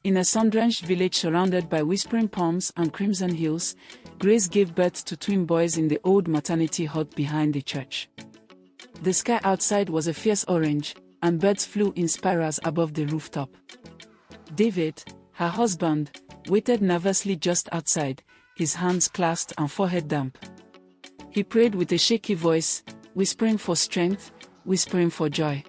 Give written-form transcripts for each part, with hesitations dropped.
In a sun-drenched village surrounded by whispering palms and crimson hills, Grace gave birth to twin boys in the old maternity hut behind the church. The sky outside was a fierce orange, and birds flew in spirals above the rooftop. David, her husband, waited nervously just outside, his hands clasped and forehead damp. He prayed with a shaky voice, whispering for strength, whispering for joy.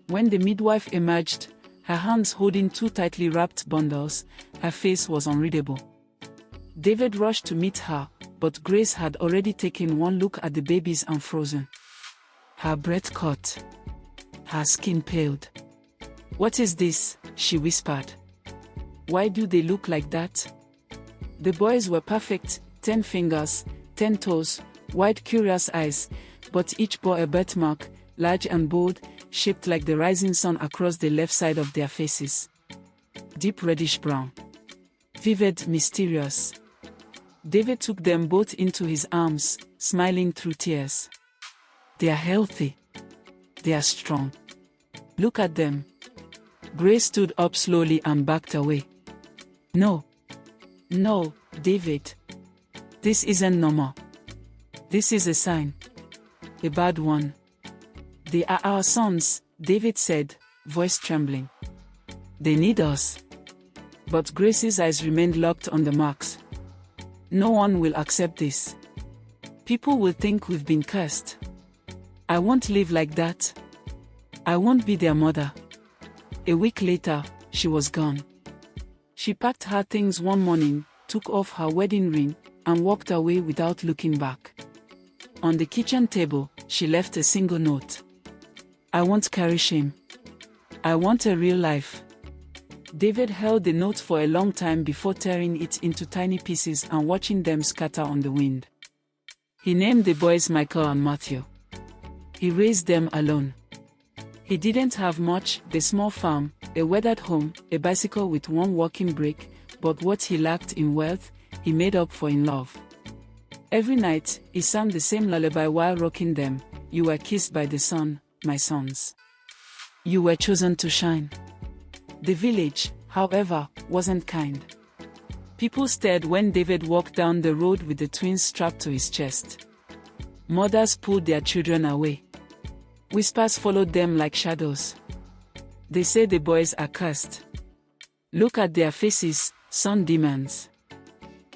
When the midwife emerged, her hands holding two tightly wrapped bundles, her face was unreadable. David rushed to meet her, but Grace had already taken one look at the babies and frozen. Her breath caught. Her skin paled. "What is this?" she whispered. "Why do they look like that?" The boys were perfect, 10 fingers, 10 toes, wide curious eyes, but each bore a birthmark, large and bold, shaped like the rising sun across the left side of their faces. Deep reddish brown. Vivid, mysterious. David took them both into his arms, smiling through tears. "They are healthy. They are strong. Look at them." Grace stood up slowly and backed away. No, David. This isn't normal. This is a sign. A bad one. "They are our sons," David said, voice trembling. "They need us." But Grace's eyes remained locked on the marks. "No one will accept this. People will think we've been cursed. I won't live like that. I won't be their mother." A week later, she was gone. She packed her things one morning, took off her wedding ring, and walked away without looking back. On the kitchen table, she left a single note. "I won't carry shame. I want a real life." David held the note for a long time before tearing it into tiny pieces and watching them scatter on the wind. He named the boys Michael and Matthew. He raised them alone. He didn't have much: a small farm, a weathered home, a bicycle with one walking brake, but what he lacked in wealth, he made up for in love. Every night, he sang the same lullaby while rocking them. "You were kissed by the sun, my sons. You were chosen to shine." The village, however, wasn't kind. People stared when David walked down the road with the twins strapped to his chest. Mothers pulled their children away. Whispers followed them like shadows. "They say the boys are cursed. Look at their faces," son demands.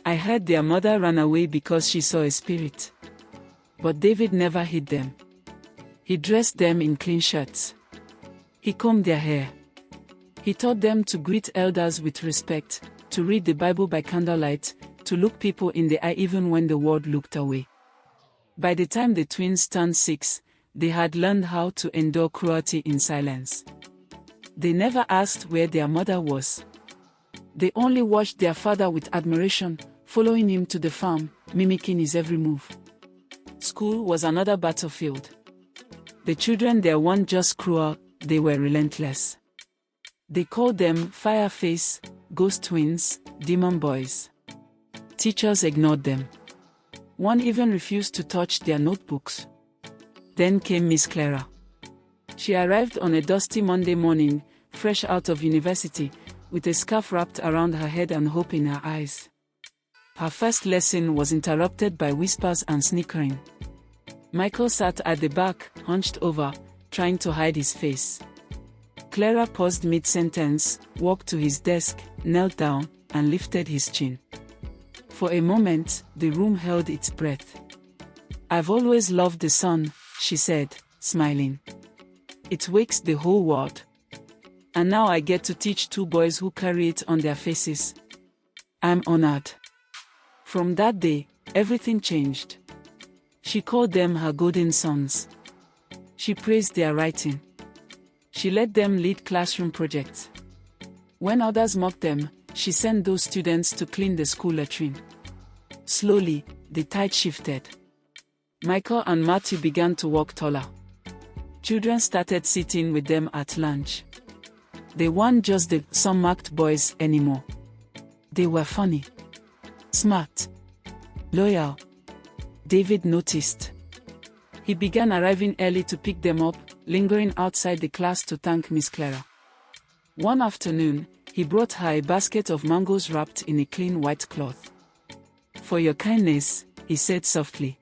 "I heard their mother ran away because she saw a spirit." But David never hid them. He dressed them in clean shirts. He combed their hair. He taught them to greet elders with respect, to read the Bible by candlelight, to look people in the eye even when the world looked away. By the time the twins turned 6, they had learned how to endure cruelty in silence. They never asked where their mother was. They only watched their father with admiration, following him to the farm, mimicking his every move. School was another battlefield. The children there weren't just cruel, they were relentless. They called them Fireface, Ghost Twins, Demon Boys. Teachers ignored them. One even refused to touch their notebooks. Then came Miss Clara. She arrived on a dusty Monday morning, fresh out of university, with a scarf wrapped around her head and hope in her eyes. Her first lesson was interrupted by whispers and snickering. Michael sat at the back, hunched over, trying to hide his face. Clara paused mid-sentence, walked to his desk, knelt down, and lifted his chin. For a moment, the room held its breath. "I've always loved the sun," she said, smiling. "It wakes the whole world. And now I get to teach 2 boys who carry it on their faces. I'm honored." From that day, everything changed. She called them her golden sons. She praised their writing. She let them lead classroom projects. When others mocked them, she sent those students to clean the school latrine. Slowly, the tide shifted. Michael and Matthew began to walk taller. Children started sitting with them at lunch. They weren't just the Sunmark boys anymore. They were funny, smart, loyal. David noticed. He began arriving early to pick them up, lingering outside the class to thank Miss Clara. One afternoon, He brought her a basket of mangoes wrapped in a clean white cloth. "For your kindness," he said softly.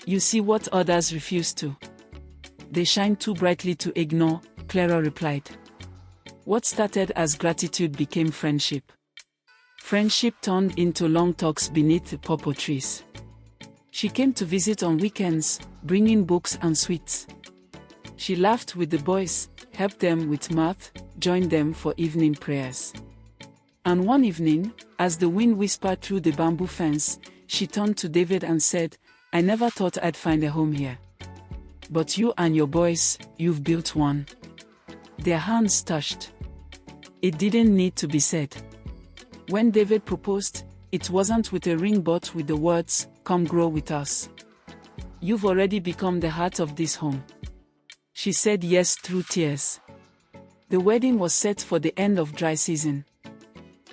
"You see what others refuse to. They shine too brightly to ignore," Clara replied. What started as gratitude became friendship. Friendship turned into long talks beneath the pawpaw trees. She came to visit on weekends, bringing books and sweets. She laughed with the boys, helped them with math, joined them for evening prayers. And one evening, as the wind whispered through the bamboo fence, she turned to David and said, "I never thought I'd find a home here. But you and your boys, you've built one." Their hands touched. It didn't need to be said. When David proposed, it wasn't with a ring but with the words, "Come grow with us. You've already become the heart of this home." She said yes through tears. The wedding was set for the end of dry season.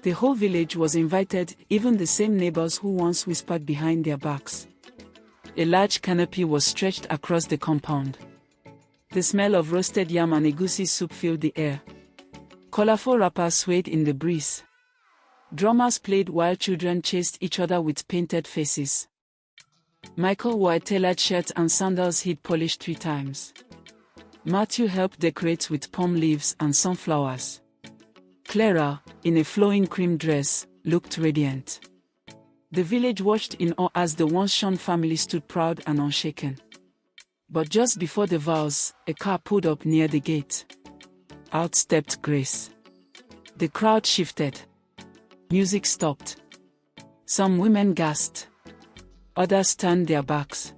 The whole village was invited, even the same neighbors who once whispered behind their backs. A large canopy was stretched across the compound. The smell of roasted yam and egusi soup filled the air. Colorful wrappers swayed in the breeze. Drummers played while children chased each other with painted faces. Michael wore a tailored shirt and sandals he'd polished 3 times. Matthew helped decorate with palm leaves and sunflowers. Clara, in a flowing cream dress, looked radiant. The village watched in awe as the once shorn family stood proud and unshaken. But just before the vows, a car pulled up near the gate. Out stepped Grace. The crowd shifted. Music stopped. Some women gasped. Others turned their backs.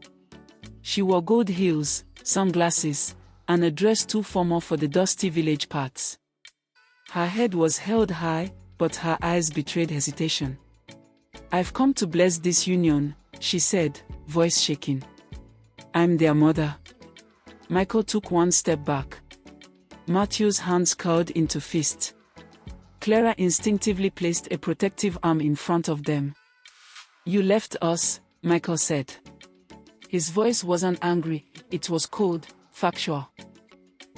She wore gold heels, sunglasses, and a dress too formal for the dusty village paths. Her head was held high, but her eyes betrayed hesitation. "I've come to bless this union," she said, voice shaking. "I'm their mother." Michael took one step back. Matthew's hands curled into fists. Clara instinctively placed a protective arm in front of them. "You left us," Michael said. His voice wasn't angry, it was cold, factual.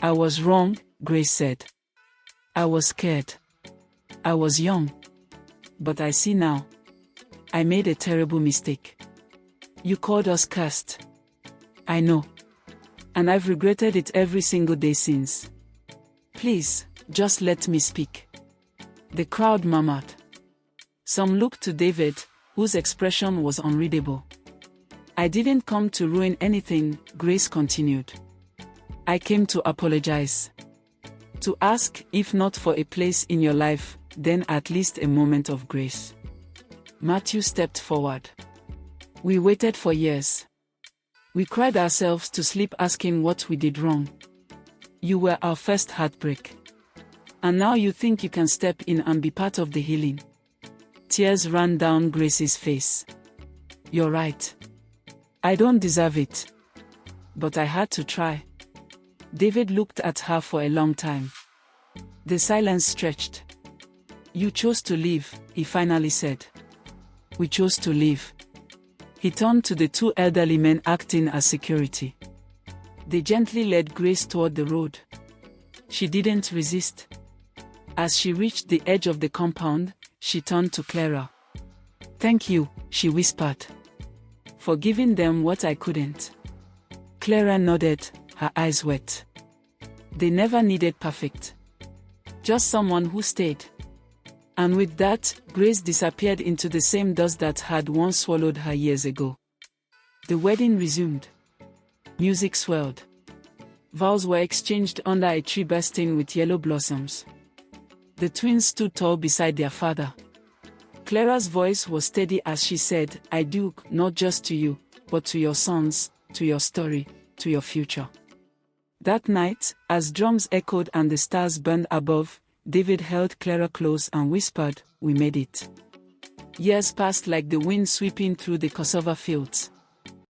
"I was wrong," Grace said. "I was scared. I was young. But I see now. I made a terrible mistake. You called us cursed. I know. And I've regretted it every single day since. Please, just let me speak." The crowd murmured. Some looked to David, whose expression was unreadable. "I didn't come to ruin anything," Grace continued. "I came to apologize. To ask, if not for a place in your life, then at least a moment of grace." Matthew stepped forward. "We waited for years. We cried ourselves to sleep asking what we did wrong. You were our first heartbreak. And now you think you can step in and be part of the healing." Tears ran down Grace's face. "You're right. I don't deserve it. But I had to try." David looked at her for a long time. The silence stretched. "You chose to leave," he finally said. "We chose to leave." He turned to the 2 elderly men acting as security. They gently led Grace toward the road. She didn't resist. As she reached the edge of the compound, she turned to Clara. "Thank you," she whispered. "For giving them what I couldn't." Clara nodded, her eyes wet. They never needed perfect. Just someone who stayed. And with that, Grace disappeared into the same dust that had once swallowed her years ago. The wedding resumed. Music swelled. Vows were exchanged under a tree bursting with yellow blossoms. The twins stood tall beside their father. Clara's voice was steady as she said, "I do, not just to you, but to your sons, to your story, to your future." That night, as drums echoed and the stars burned above, David held Clara close and whispered, "We made it." Years passed like the wind sweeping through the cassava fields.